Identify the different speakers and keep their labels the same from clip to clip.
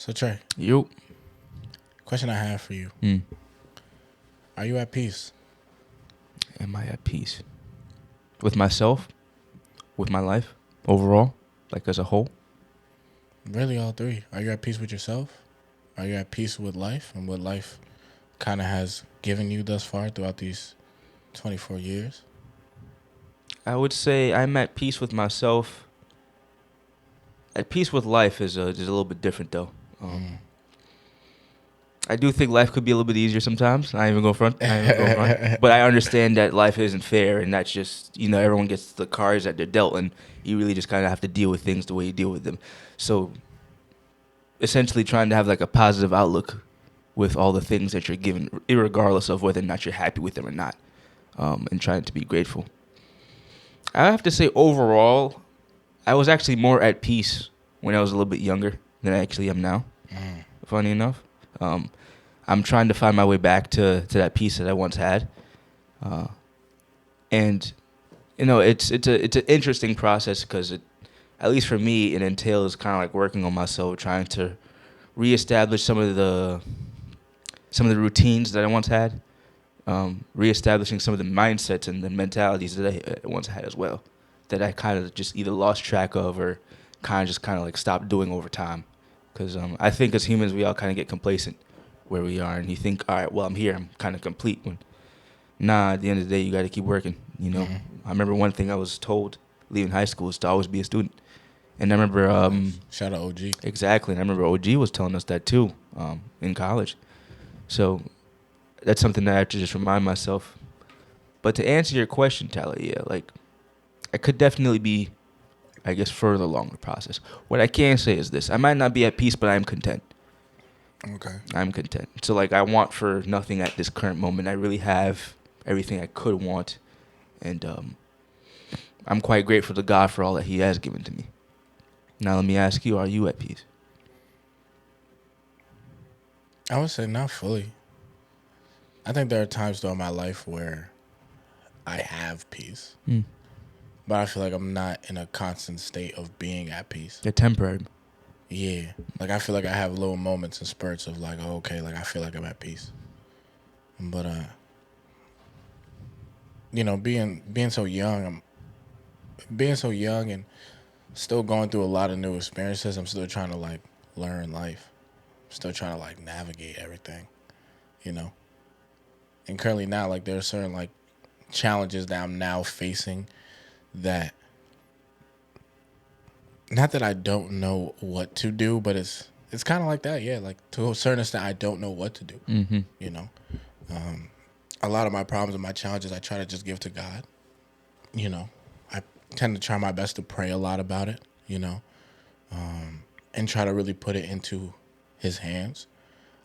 Speaker 1: So Trey,
Speaker 2: You.
Speaker 1: question I have for you: Are you at peace?
Speaker 2: Am I at peace with myself, with my life overall, like as a whole?
Speaker 1: Really, all three. Are you at peace with yourself? Are you at peace with life and what life kind of has given you thus far throughout these 24 years?
Speaker 2: I would say I'm at peace with myself. At peace with life is a little bit different though. I do think life could be a little bit easier sometimes. I ain't even go front. But I understand that life isn't fair, and that's just everyone gets the cards that they're dealt, and you really just kind of have to deal with things the way you deal with them. So, essentially, trying to have like a positive outlook with all the things that you're given, irregardless of whether or not you're happy with them or not, and trying to be grateful. I have to say, overall, I was actually more at peace when I was a little bit younger than I actually am now. Funny enough. I'm trying to find my way back to that peace that I once had. And it's an interesting process because at least for me, it entails kind of like working on myself, trying to reestablish some of the routines that I once had, reestablishing some of the mindsets and the mentalities that I once had as well, that I kind of just either lost track of or kind of like stopped doing over time. Because I think as humans, we all kind of get complacent where we are, and you think, all right, well, I'm here, I'm kind of complete. When, at the end of the day, you got to keep working. I remember one thing I was told leaving high school is to always be a student. And I remember
Speaker 1: shout out OG.
Speaker 2: Exactly, and I remember OG was telling us that too in college. So that's something that I have to just remind myself. But to answer your question, Tyler, yeah, like I could definitely be, I guess, further along the process. What I can say is this: I might not be at peace, but I'm content.
Speaker 1: Okay.
Speaker 2: I'm content. So, like, I want for nothing at this current moment. I really have everything I could want, and I'm quite grateful to God for all that He has given to me. Now, let me ask you: are you at peace?
Speaker 1: I would say not fully. I think there are times though in my life where I have peace. But I feel like I'm not in a constant state of being at peace.
Speaker 2: They're temporary.
Speaker 1: Yeah. Like I feel like I have little moments and spurts of like, oh, okay, like I feel like I'm at peace. But being so young, and still going through a lot of new experiences. I'm still trying to like learn life. I'm still trying to like navigate everything, And currently now, like there are certain like challenges that I'm now facing that, not that I don't know what to do, but it's kind of like that, yeah. Like to a certain extent, I don't know what to do. A lot of my problems and my challenges, I try to just give to God. I tend to try my best to pray a lot about it, and try to really put it into His hands.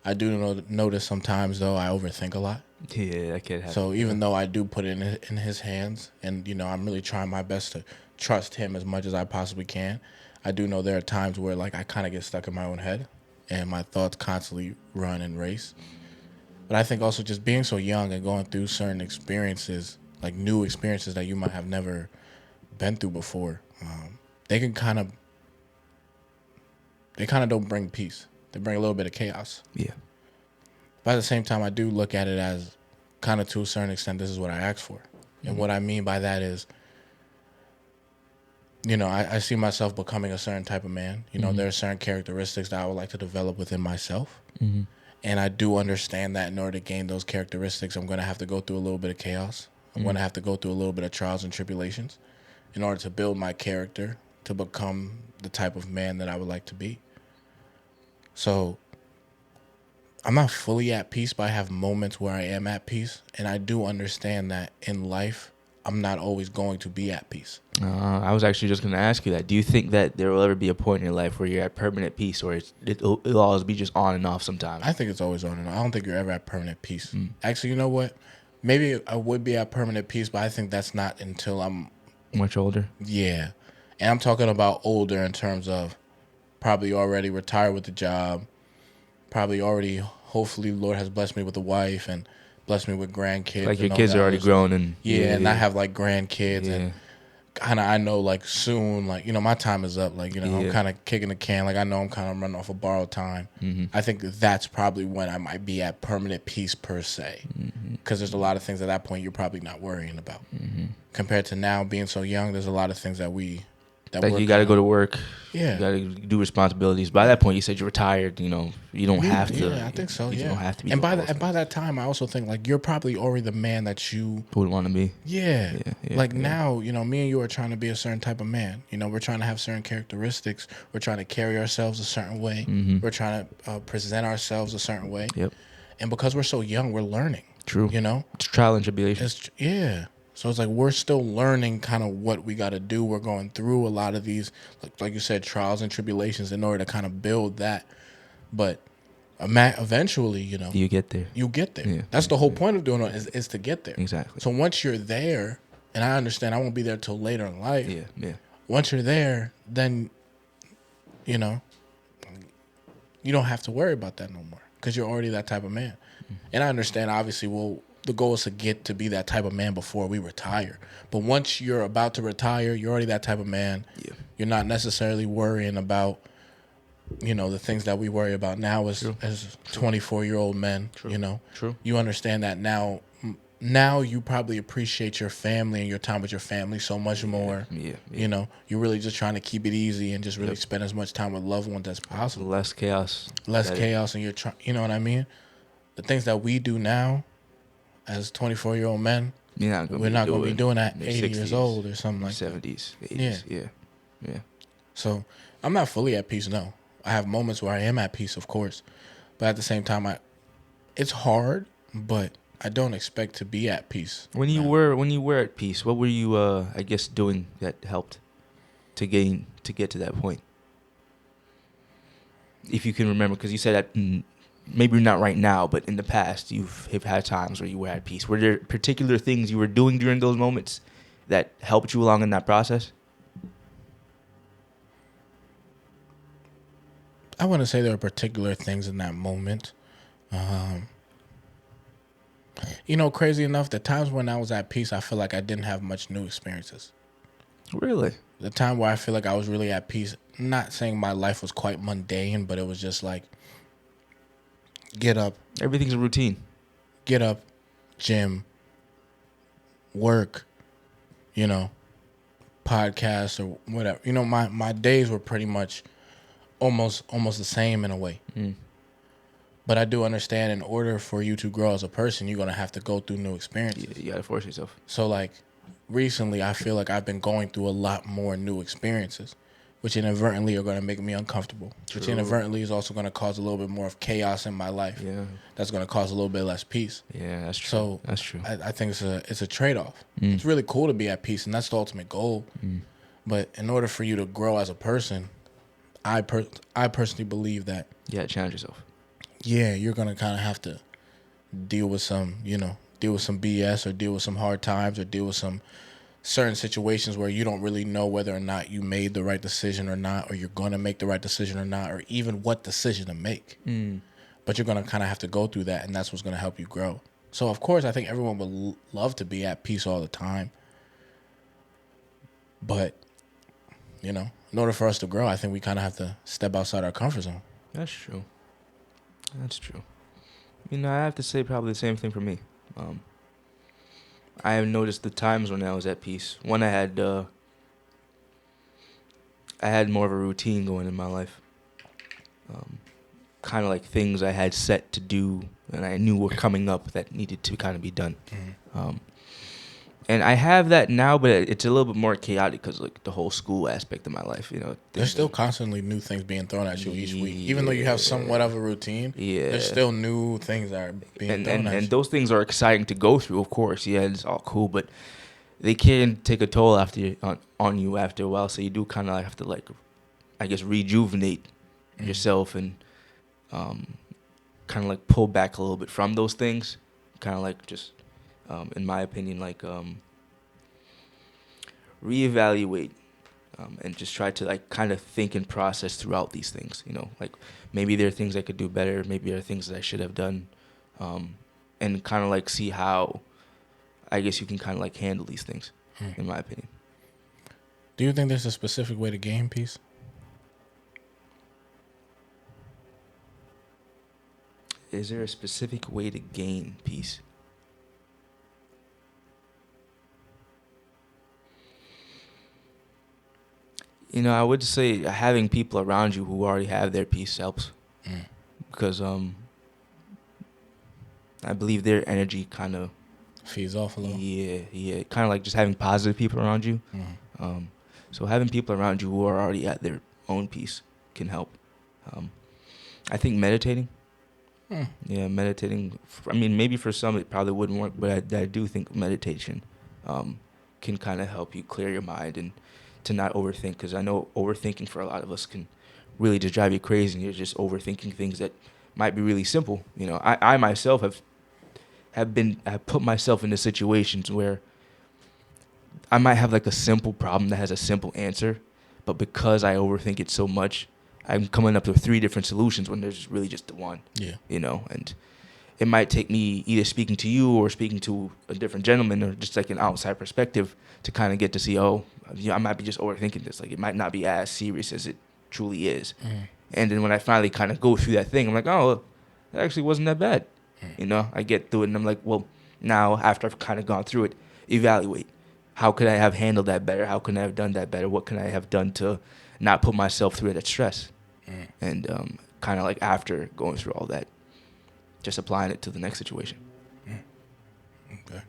Speaker 1: I do notice sometimes though I overthink a lot.
Speaker 2: Yeah, that can't happen.
Speaker 1: So even though I do put it in His hands, and I'm really trying my best to trust Him as much as I possibly can, I do know there are times where like I kind of get stuck in my own head, and my thoughts constantly run and race. But I think also just being so young and going through certain experiences, like new experiences that you might have never been through before, they kind of don't bring peace. They bring a little bit of chaos.
Speaker 2: Yeah.
Speaker 1: But at the same time, I do look at it as kind of to a certain extent, this is what I asked for. And what I mean by that is, I see myself becoming a certain type of man. There are certain characteristics that I would like to develop within myself. And I do understand that in order to gain those characteristics, I'm going to have to go through a little bit of chaos. I'm going to have to go through a little bit of trials and tribulations in order to build my character to become the type of man that I would like to be. So I'm not fully at peace, but I have moments where I am at peace. And I do understand that in life, I'm not always going to be at peace.
Speaker 2: I was actually just going to ask you that. Do you think that there will ever be a point in your life where you're at permanent peace, or it'll always be just on and off sometimes?
Speaker 1: I think it's always on and off. I don't think you're ever at permanent peace. Actually, you know what? Maybe I would be at permanent peace, but I think that's not until I'm
Speaker 2: much older.
Speaker 1: Yeah. And I'm talking about older in terms of probably already retired with the job, probably already, hopefully, Lord has blessed me with a wife and blessed me with grandkids.
Speaker 2: Like your kids are already grown and
Speaker 1: and I have like grandkids and kind of I know like soon, like, you know, my time is up. Like, you know, I'm kind of kicking the can. Like, I know I'm kind of running off of borrowed time. I think that's probably when I might be at permanent peace per se, because there's a lot of things at that point you're probably not worrying about. Compared to now being so young, there's a lot of things that
Speaker 2: like you got to go to work.
Speaker 1: Yeah.
Speaker 2: You got to do responsibilities. By that point, you said you're retired. You know, you don't have to.
Speaker 1: Yeah, I think so.
Speaker 2: You don't have to be.
Speaker 1: And by that time, I also think like you're probably already the man that you
Speaker 2: would want to be.
Speaker 1: Yeah. Now, you know, me and you are trying to be a certain type of man. You know, we're trying to have certain characteristics. We're trying to carry ourselves a certain way. We're trying to present ourselves a certain way.
Speaker 2: Yep.
Speaker 1: And because we're so young, we're learning.
Speaker 2: True.
Speaker 1: You know,
Speaker 2: it's trial and tribulation.
Speaker 1: So it's like we're still learning kind of what we got to do. We're going through a lot of these, like you said, trials and tribulations in order to kind of build that. But eventually, you know,
Speaker 2: you get there.
Speaker 1: Yeah. That's the whole point of doing it is to get there.
Speaker 2: Exactly.
Speaker 1: So once you're there, and I understand I won't be there till later in life.
Speaker 2: Yeah.
Speaker 1: Once you're there, then, you know, you don't have to worry about that no more because you're already that type of man. And I understand, obviously, the goal is to get to be that type of man before we retire. But once you're about to retire, you're already that type of man. Yeah. You're not necessarily worrying about, you know, the things that we worry about now as 24-year-old men. True. You know.
Speaker 2: True.
Speaker 1: You understand that now. Now you probably appreciate your family and your time with your family so much more. Yeah. You know, you're really just trying to keep it easy and just really spend as much time with loved ones as possible.
Speaker 2: Less chaos.
Speaker 1: And you're trying. You know what I mean? The things that we do now, as 24-year-old men, we're not going to be doing that 80 years old or something like
Speaker 2: 70s, 80s. Yeah.
Speaker 1: So I'm not fully at peace, no. I have moments where I am at peace, of course. But at the same time, it's hard, but I don't expect to be at peace.
Speaker 2: When you were at peace, what were you, I guess, doing that helped to get to that point? If you can remember, because you said that maybe not right now, but in the past, you've had times where you were at peace. Were there particular things you were doing during those moments that helped you along in that process?
Speaker 1: I wouldn't say there were particular things in that moment. You know, crazy enough, the times when I was at peace, I feel like I didn't have much new experiences.
Speaker 2: Really?
Speaker 1: The time where I feel like I was really at peace, not saying my life was quite mundane, but it was just like, get up.
Speaker 2: Everything's a routine.
Speaker 1: Get up, gym, work, you know, podcast or whatever. You know, my days were pretty much almost the same in a way. But I do understand in order for you to grow as a person, you're going to have to go through new experiences.
Speaker 2: Yeah, you got to force yourself.
Speaker 1: So, like, recently I feel like I've been going through a lot more new experiences, which inadvertently are going to make me uncomfortable. True. Which inadvertently is also going to cause a little bit more of chaos in my life. Yeah. That's going to cause a little bit less peace.
Speaker 2: Yeah, that's true.
Speaker 1: So
Speaker 2: that's true.
Speaker 1: I think it's a trade-off. It's really cool to be at peace, and that's the ultimate goal. But in order for you to grow as a person, I personally believe that
Speaker 2: you gotta challenge yourself.
Speaker 1: Yeah, you're going to kind of have to deal with some BS or deal with some hard times or deal with some certain situations where you don't really know whether or not you made the right decision or not, or you're going to make the right decision or not, or even what decision to make. But you're going to kind of have to go through that, and that's what's going to help you grow. So, of course, I think everyone would love to be at peace all the time. But, you know, in order for us to grow, I think we kind of have to step outside our comfort zone.
Speaker 2: That's true. That's true. You know, I have to say probably the same thing for me. I have noticed the times when I was at peace. One, I had more of a routine going in my life. Kind of like things I had set to do and I knew were coming up that needed to kind of be done. And I have that now, but it's a little bit more chaotic because like the whole school aspect of my life, you know.
Speaker 1: There's still constantly new things being thrown at you each week. Even though you have somewhat of a routine, there's still new things that are being thrown at you.
Speaker 2: And those things are exciting to go through, of course. Yeah, it's all cool, but they can take a toll on you after a while. So you do kind of have to, like, I guess, rejuvenate yourself and kind of like pull back a little bit from those things. Kind of like just... in my opinion, like reevaluate and just try to like kind of think and process throughout these things. You know, like maybe there are things I could do better, maybe there are things that I should have done, and kind of like see how I guess you can kind of like handle these things, in my opinion.
Speaker 1: Do you think there's a specific way to gain peace?
Speaker 2: Is there a specific way to gain peace? I would say having people around you who already have their peace helps. Because I believe their energy kind of
Speaker 1: feeds off a little.
Speaker 2: Yeah. Kind of like just having positive people around you. So having people around you who are already at their own peace can help. I think meditating. Yeah, meditating. I mean, maybe for some it probably wouldn't work, but I do think meditation can kind of help you clear your mind and to not overthink. Because I know overthinking for a lot of us can really just drive you crazy, and you're just overthinking things that might be really simple. I myself have put myself into situations where I might have like a simple problem that has a simple answer, but because I overthink it so much, I'm coming up with 3 different solutions when there's really just the one.
Speaker 1: Yeah.
Speaker 2: And it might take me either speaking to you or speaking to a different gentleman or just like an outside perspective to kind of get to see, I might be just overthinking this. Like, it might not be as serious as it truly is. And then when I finally kind of go through that thing, I'm like, it actually wasn't that bad. I get through it and I'm like, well, now after I've kind of gone through it, evaluate. How could I have handled that better? How can I have done that better? What can I have done to not put myself through that stress? And kind of like after going through all that, just applying it to the next situation.
Speaker 1: Okay.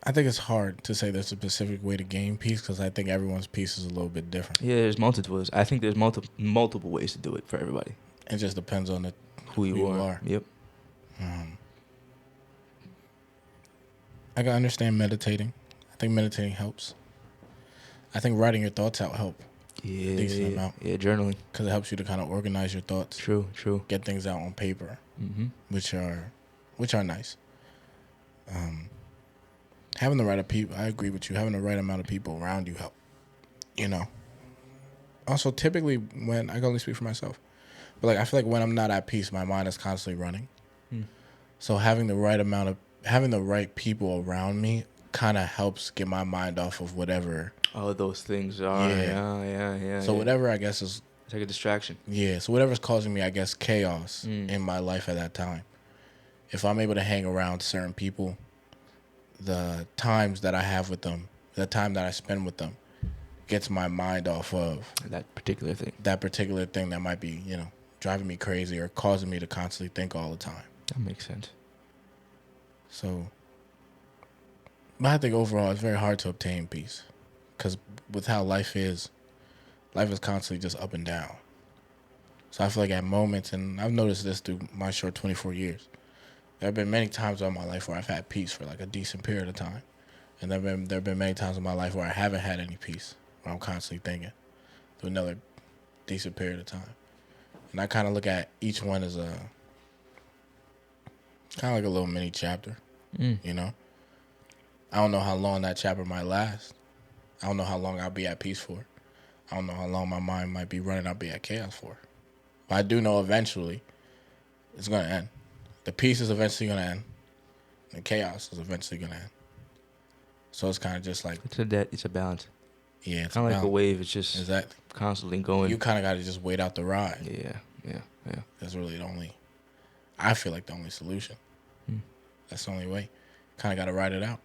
Speaker 1: I think it's hard to say there's a specific way to gain peace because I think everyone's peace is a little bit different.
Speaker 2: Yeah, there's multiples. I think there's multiple ways to do it for everybody.
Speaker 1: It just depends on
Speaker 2: who you are. Yep.
Speaker 1: I can understand meditating. I think meditating helps. I think writing your thoughts out help.
Speaker 2: Yeah,
Speaker 1: decent amount.
Speaker 2: Yeah, journaling.
Speaker 1: Because it helps you to kind of organize your thoughts.
Speaker 2: True.
Speaker 1: Get things out on paper, which are nice. Having the right people, I agree with you. Having the right amount of people around you help. Also, typically when I can only speak for myself, but like I feel like when I'm not at peace, my mind is constantly running. So having the right people around me kind of helps get my mind off of whatever.
Speaker 2: Oh, those things are. Yeah.
Speaker 1: So whatever I guess is.
Speaker 2: It's like a distraction.
Speaker 1: Yeah. So whatever's causing me, I guess, chaos in my life at that time. If I'm able to hang around certain people, the times that I have with them, the time that I spend with them, gets my mind off of
Speaker 2: that particular thing.
Speaker 1: That particular thing that might be, driving me crazy or causing me to constantly think all the time.
Speaker 2: That makes sense.
Speaker 1: So, but I think overall it's very hard to obtain peace because with how life is constantly just up and down. So I feel like at moments, and I've noticed this through my short 24 years, there have been many times in my life where I've had peace for like a decent period of time. And there have been many times in my life where I haven't had any peace, where I'm constantly thinking through another decent period of time. And I kind of look at each one as a kind of like a little mini chapter, I don't know how long that chapter might last. I don't know how long I'll be at peace for. I don't know how long my mind might be running. I'll be at chaos for. But I do know eventually it's going to end. The peace is eventually going to end. The chaos is eventually going to end. So it's kind of just like...
Speaker 2: It's a balance.
Speaker 1: Yeah, it's
Speaker 2: kind of like a wave. It's just
Speaker 1: exactly
Speaker 2: constantly going.
Speaker 1: You kind of got to just wait out the ride.
Speaker 2: Yeah.
Speaker 1: That's really I feel like the only solution. That's the only way. Kind of got to ride it out.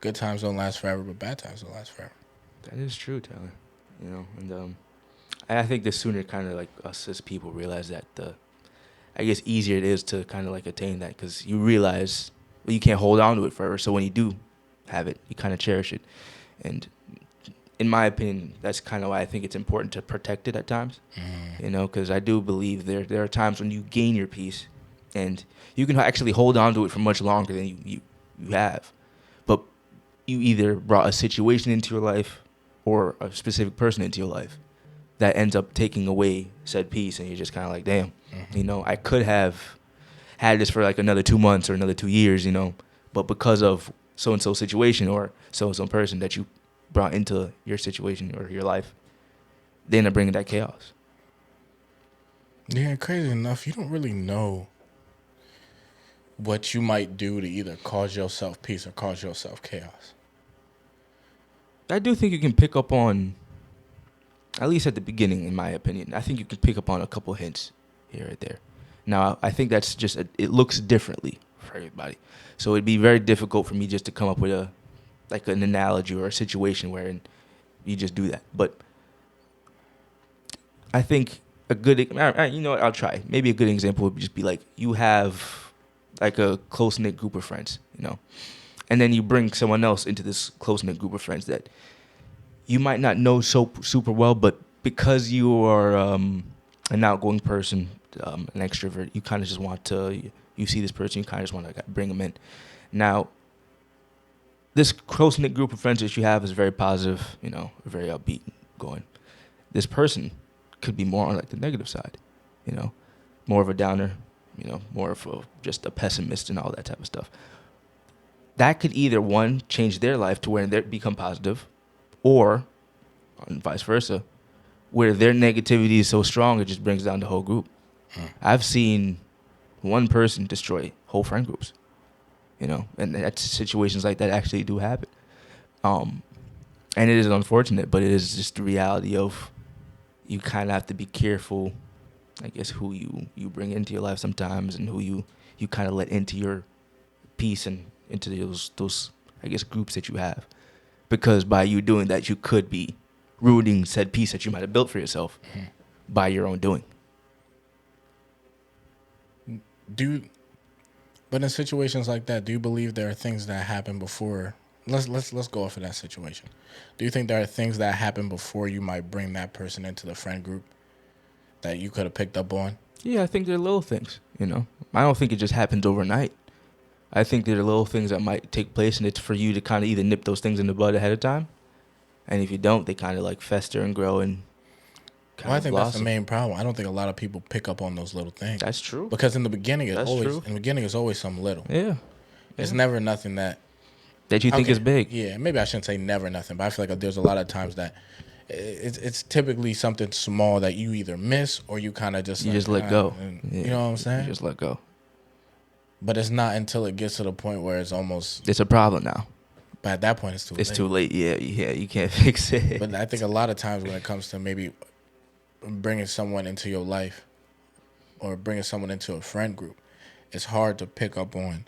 Speaker 1: Good times don't last forever, but bad times don't last forever.
Speaker 2: That is true, Tyler. And I think the sooner kind of like us as people realize that, I guess easier it is to kind of like attain that because you realize you can't hold on to it forever. So when you do have it, you kind of cherish it. And in my opinion, that's kind of why I think it's important to protect it at times. Because I do believe there are times when you gain your peace and you can actually hold on to it for much longer than you have. But you either brought a situation into your life or a specific person into your life that ends up taking away said peace, and you're just kind of like, damn, I could have had this for like another 2 months or another 2 years, but because of so-and-so situation or so-and-so person that you brought into your situation or your life, they end up bringing that chaos.
Speaker 1: Yeah, crazy enough, you don't really know. what you might do to either cause yourself peace or cause yourself chaos?
Speaker 2: I do think you can pick up on, at least at the beginning, in my opinion, I think you can pick up on a couple hints here or there. Now, I think that's just, it looks differently for everybody. So it'd be very difficult for me just to come up with an analogy or a situation where you just do that. But I think a good, you know what, I'll try. Maybe a good example would just be like, you have like a close-knit group of friends, you know, and then you bring someone else into this close-knit group of friends that you might not know so super well, but because you are an outgoing person, an extrovert, you kind of just want to, you see this person, you kind of just want to bring them in. Now, this close-knit group of friends that you have is very positive, you know, very upbeat going. This person could be more on like the negative side, you know, more of a downer, you know, more of just a pessimist and all that type of stuff. That could either, one, change their life to where they become positive, or vice versa, where their negativity is so strong it just brings down the whole group. I've seen one person destroy whole friend groups, you know, and that's situations like that actually do happen. And it is unfortunate, but it is just the reality of, you kind of have to be careful, I guess, who you bring into your life sometimes, and who you kind of let into your peace and into those I guess groups that you have, because by you doing that, you could be ruining said peace that you might have built for yourself by your own doing.
Speaker 1: But in situations like that, do you believe there are things that happen before? Let's go off of that situation. Do you think there are things that happen before you might bring that person into the friend group that you could have picked up on?
Speaker 2: Yeah, I think they're little things, you know. I don't think it just happens overnight. I think there are little things that might take place, and it's for you to kind of either nip those things in the bud ahead of time, and if you don't, they kind of like fester and grow and kind of
Speaker 1: I think
Speaker 2: blossom.
Speaker 1: that's the main problem. I don't think a lot of people pick up on those little things.
Speaker 2: That's true.
Speaker 1: Because in the beginning, it's always something little.
Speaker 2: Yeah.
Speaker 1: It's never nothing that
Speaker 2: you think is big.
Speaker 1: Yeah, maybe I shouldn't say never nothing, but I feel like there's a lot of times that it's typically something small that you either miss or you kind of just
Speaker 2: let go.
Speaker 1: You know what I'm saying?
Speaker 2: You just let go.
Speaker 1: But it's not until it gets to the point where it's
Speaker 2: a problem now.
Speaker 1: But at that point, it's too late.
Speaker 2: It's too late. Yeah, you can't fix it.
Speaker 1: But I think a lot of times when it comes to maybe bringing someone into your life or bringing someone into a friend group, it's hard to pick up on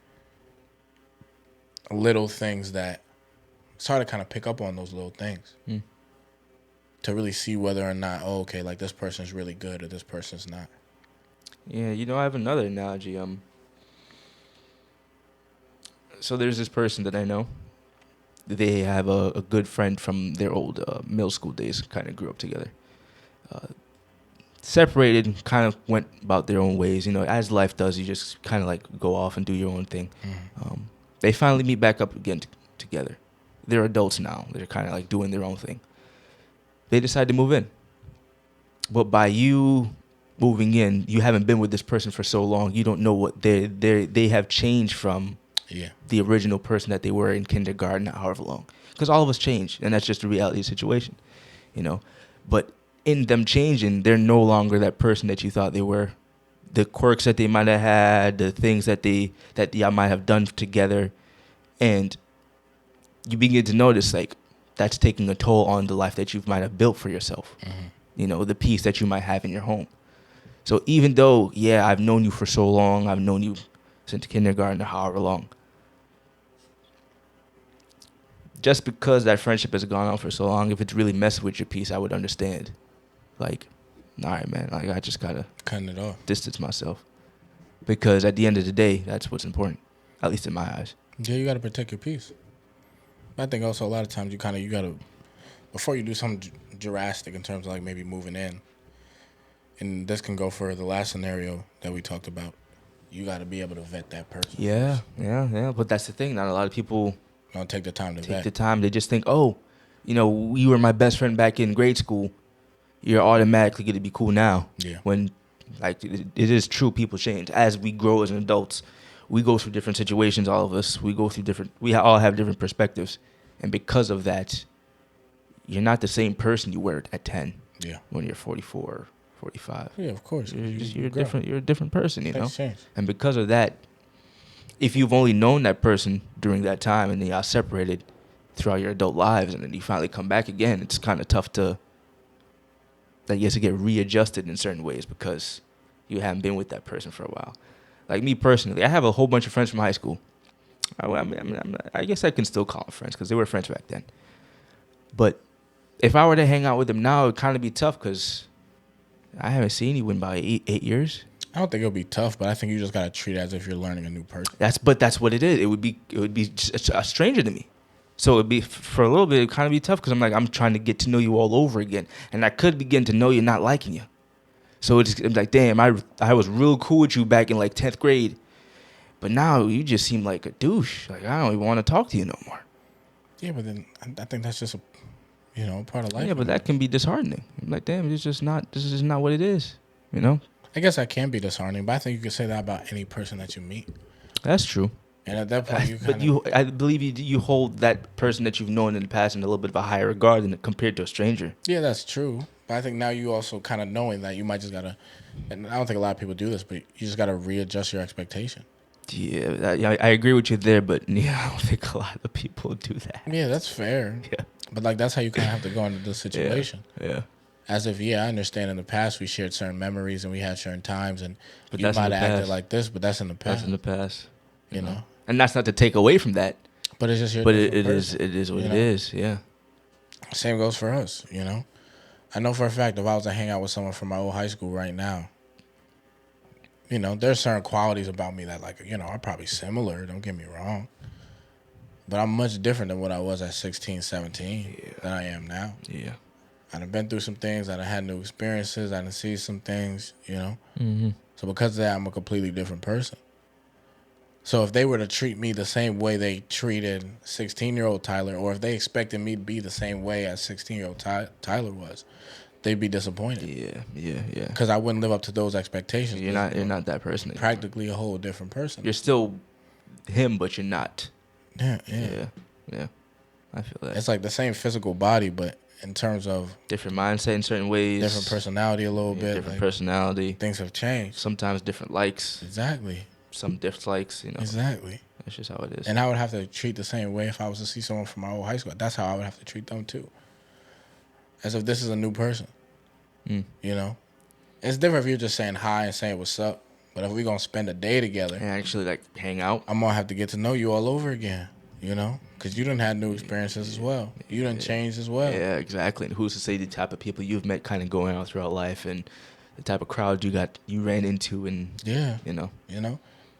Speaker 1: little things that it's hard to kind of pick up on those little things to really see whether or not, okay, like this person's really good or this person's not.
Speaker 2: Yeah, you know, I have another analogy. So there's this person that I know. They have a good friend from their old middle school days, kind of grew up together. Separated, kind of went about their own ways. You know, as life does, you just kind of like go off and do your own thing. They finally meet back up again together. They're adults now. They're kind of like doing their own thing. They decide to move in. But by you moving in, you haven't been with this person for so long. You don't know what they have changed from the original person that they were in kindergarten, however long. Because all of us change, and that's just the reality of the situation, you know. But in them changing, they're no longer that person that you thought they were. The quirks that they might have had, the things that y'all might have done together, and you begin to notice like that's taking a toll on the life that you might have built for yourself. You know, the peace that you might have in your home. So even though, I've known you for so long, I've known you since kindergarten or however long, just because that friendship has gone on for so long, if it's really messing with your peace, I would understand. Like, all right, man, like I just gotta
Speaker 1: cutting it off,
Speaker 2: distance myself, because at the end of the day, that's what's important, at least in my eyes.
Speaker 1: Yeah, you gotta protect your peace. I think also a lot of times you gotta before you do something drastic in terms of like maybe moving in, and this can go for the last scenario that we talked about. You gotta be able to vet that person.
Speaker 2: Yeah. But that's the thing. Not a lot of people
Speaker 1: don't take the time to vet.
Speaker 2: They just think, oh, you know, you were my best friend back in grade school. You're automatically going to be cool now.
Speaker 1: Yeah.
Speaker 2: When, like, it is true, people change. As we grow as adults, we go through different situations, all of us. We all have different perspectives. And because of that, you're not the same person you were at 10.
Speaker 1: Yeah.
Speaker 2: When you're 44, 45.
Speaker 1: Yeah, of course.
Speaker 2: You're different. You're a different person, you know?
Speaker 1: Sense.
Speaker 2: And because of that, if you've only known that person during that time and then y'all separated throughout your adult lives and then you finally come back again, it's kind of tough to, I guess, to get readjusted in certain ways because you haven't been with that person for a while. Like me personally, I have a whole bunch of friends from high school. I guess I can still call them friends because they were friends back then. But if I were to hang out with them now, it would kind of be tough because I haven't seen you in about 8 years.
Speaker 1: I don't think it'll be tough, but I think you just gotta treat it as if you're learning a new person.
Speaker 2: That's what it is. It would be a stranger to me. So it'd be for a little bit. It'd kind of be tough because I'm trying to get to know you all over again, and I could begin to know you not liking you. So it's like, damn, I was real cool with you back in like 10th grade, but now you just seem like a douche. Like I don't even want to talk to you no more.
Speaker 1: Yeah, but then I think that's just a part of life.
Speaker 2: Yeah, but that can be disheartening. I'm like, damn, this is just not what it is. You know.
Speaker 1: I guess that can be disheartening, but I think you can say that about any person that you meet.
Speaker 2: That's true.
Speaker 1: And at that point,
Speaker 2: I believe you hold that person that you've known in the past in a little bit of a higher regard than compared to a stranger.
Speaker 1: Yeah, that's true. But I think now you also kind of knowing that you might just gotta, and I don't think a lot of people do this, but you just gotta readjust your expectation.
Speaker 2: Yeah, I agree with you there, but yeah, I don't think a lot of people do that.
Speaker 1: Yeah, that's fair.
Speaker 2: Yeah.
Speaker 1: But like that's how you kind of have to go into the situation.
Speaker 2: Yeah.
Speaker 1: As if, I understand in the past we shared certain memories and we had certain times and
Speaker 2: But
Speaker 1: you might have acted like this, but that's in the past.
Speaker 2: That's in the past.
Speaker 1: You know?
Speaker 2: And that's not to take away from that.
Speaker 1: But it's just your
Speaker 2: But it is what it is, yeah.
Speaker 1: Same goes for us, I know for a fact if I was to hang out with someone from my old high school right now, there's certain qualities about me that are probably similar, don't get me wrong. But I'm much different than what I was at 16, 17 than I am now.
Speaker 2: Yeah.
Speaker 1: I've been through some things. I've had new experiences. I done seen some things,
Speaker 2: Mm-hmm.
Speaker 1: So because of that, I'm a completely different person. So if they were to treat me the same way they treated 16-year-old Tyler, or if they expected me to be the same way as 16-year-old Tyler was, they'd be disappointed.
Speaker 2: Yeah.
Speaker 1: Because I wouldn't live up to those expectations.
Speaker 2: You're not that person anymore.
Speaker 1: Practically a whole different person.
Speaker 2: You're still him, but you're not.
Speaker 1: Yeah.
Speaker 2: I feel that.
Speaker 1: It's like the same physical body, but in terms of
Speaker 2: different mindset in certain ways,
Speaker 1: different personality a little bit.
Speaker 2: Different personality.
Speaker 1: Things have changed.
Speaker 2: Sometimes different likes.
Speaker 1: Exactly.
Speaker 2: Some dislikes,
Speaker 1: Exactly.
Speaker 2: That's just how it is.
Speaker 1: And I would have to treat the same way if I was to see someone from my old high school. That's how I would have to treat them too. As if this is a new person. It's different if you're just saying hi and saying what's up. But if we're going to spend a day together.
Speaker 2: And actually, hang out.
Speaker 1: I'm going to have to get to know you all over again, Because you done had new experiences as well. You done changed as well.
Speaker 2: Yeah, exactly. And who's to say the type of people you've met kind of going out throughout life and the type of crowd you ran into and,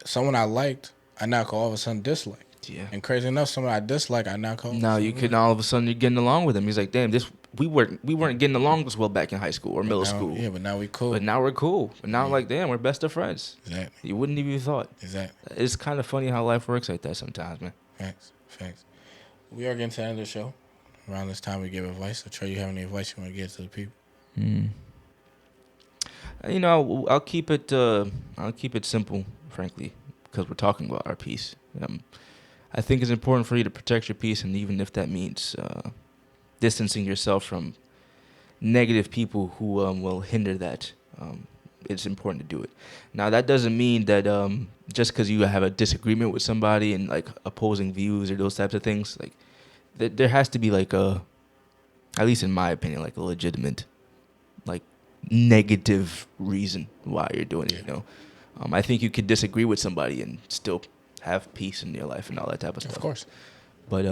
Speaker 1: Someone I liked, I now all of a sudden disliked.
Speaker 2: Yeah.
Speaker 1: And crazy enough, someone I dislike, I now call.
Speaker 2: Now you could all of a sudden you're getting along with him. He's like, damn, we weren't getting along as well back in high school or middle school.
Speaker 1: Yeah, but now we cool.
Speaker 2: But now we're cool. But now damn, we're best of friends.
Speaker 1: Exactly.
Speaker 2: You wouldn't even thought.
Speaker 1: Exactly.
Speaker 2: It's kind of funny how life works like that sometimes, man.
Speaker 1: Facts. We are getting to the end of the show. Around this time, we give advice. So, Trey, you have any advice you want to give to the people?
Speaker 2: I'll keep it simple, frankly, because we're talking about our peace. I think it's important for you to protect your peace, and even if that means distancing yourself from negative people who will hinder that, it's important to do it. Now, that doesn't mean that just because you have a disagreement with somebody and opposing views or those types of things, there has to be at least in my opinion, a legitimate negative reason why you're doing it. I think you could disagree with somebody and still have peace in your life and all that type of stuff.
Speaker 1: Of course.
Speaker 2: But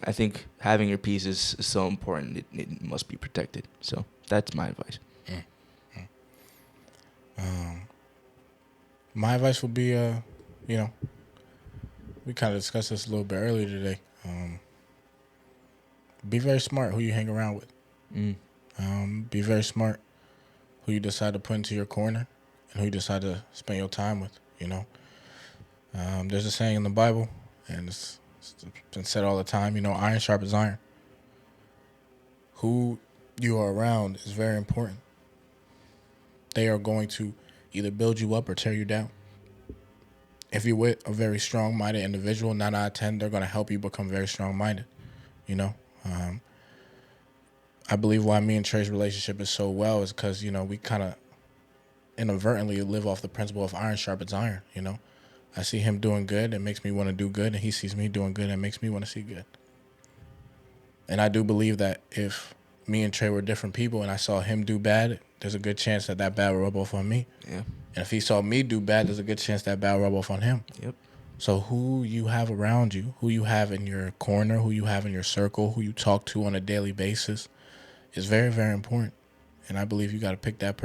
Speaker 2: I think having your peace is so important. It must be protected. So that's my advice.
Speaker 1: My advice would be, we kind of discussed this a little bit earlier today. Be very smart who you hang around with. Be very smart who you decide to put into your corner and who you decide to spend your time with, There's a saying in the Bible, and it's been said all the time, iron sharpens iron. Who you are around is very important. They are going to either build you up or tear you down. If you're with a very strong-minded individual, 9 out of 10, they're going to help you become very strong-minded, I believe why me and Trey's relationship is so well is because, we kind of inadvertently live off the principle of iron sharpens iron, I see him doing good, it makes me want to do good, and he sees me doing good, and it makes me want to see good. And I do believe that if me and Trey were different people and I saw him do bad, there's a good chance that bad will rub off on me.
Speaker 2: Yeah.
Speaker 1: And if he saw me do bad, there's a good chance that bad will rub off on him.
Speaker 2: Yep.
Speaker 1: So who you have around you, who you have in your corner, who you have in your circle, who you talk to on a daily basis is very, very important. And I believe you got to pick that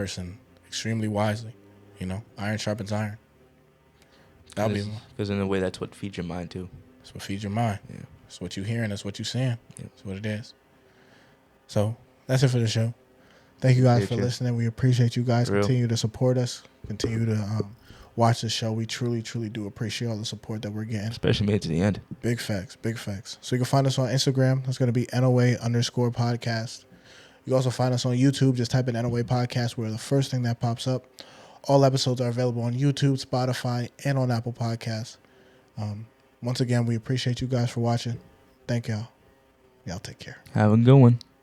Speaker 1: extremely wisely. You know, iron sharpens iron.
Speaker 2: Because in a way, that's what feeds your mind, too.
Speaker 1: That's what feeds your mind.
Speaker 2: Yeah.
Speaker 1: That's what you're hearing. That's what you're seeing.
Speaker 2: Yep.
Speaker 1: That's what it is. So that's it for the show. Thank you guys for listening. We appreciate you guys. Continue to support us. Continue to watch the show. We truly, truly do appreciate all the support that we're getting.
Speaker 2: Especially made it to the end.
Speaker 1: Big facts. Big facts. So you can find us on Instagram. That's going to be NOA_podcast. You can also find us on YouTube. Just type in NOA Podcast. We're the first thing that pops up. All episodes are available on YouTube, Spotify, and on Apple Podcasts. Once again, we appreciate you guys for watching. Thank y'all. Y'all take care.
Speaker 2: Have a good one.